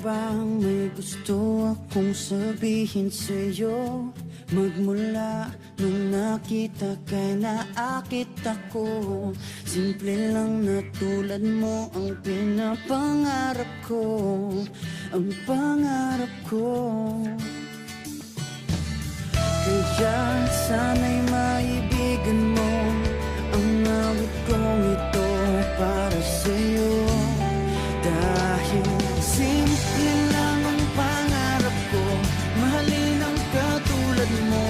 bang may gusto akong sabihin sa'yo? Magmula nung nakita kay naakit ako. Simple lang na tulad mo ang pinapangarap ko. Ang pangarap ko. Kaya sana'y maibigan mo ang awit kong ito para sa'yo. Dahil simple lang ang pangarap ko, mahalin ang katulad mo,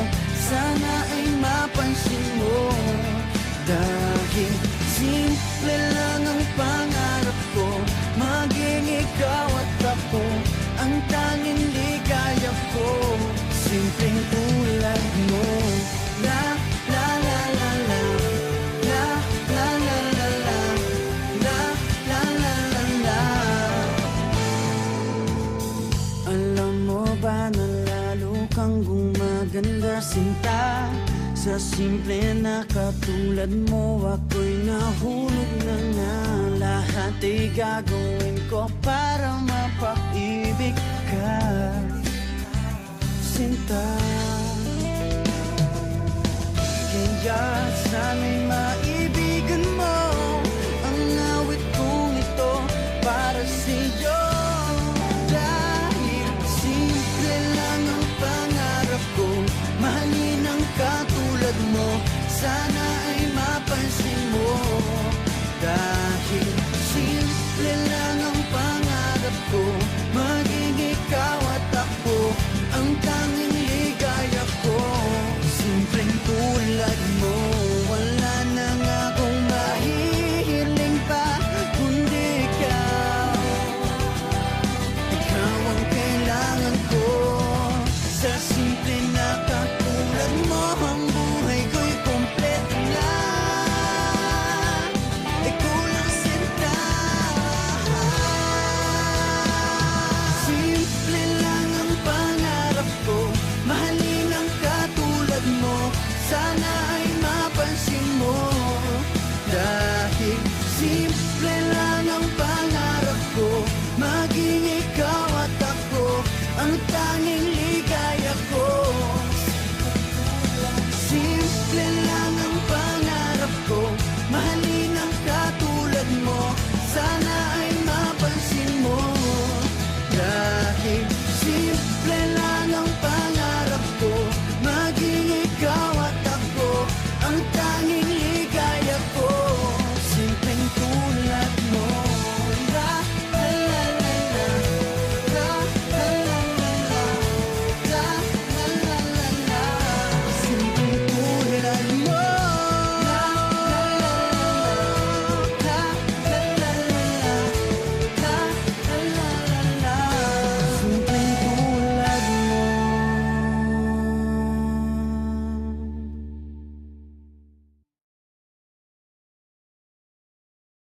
sana ay mapansin mo. Dahil simple lang ang pangarap ko, maging ikaw at ako ang tanging ligaya ko. Simpleng tulad mo. La la la la la, la la la la la, la la la la la. Alam mo ba na lalo kang gumaganda, sinta? Sa simple na katulad mo, ako'y nahulog na nga. Lahat ay gagawin ko para mapaibig ka, sinta. Kaya sana'y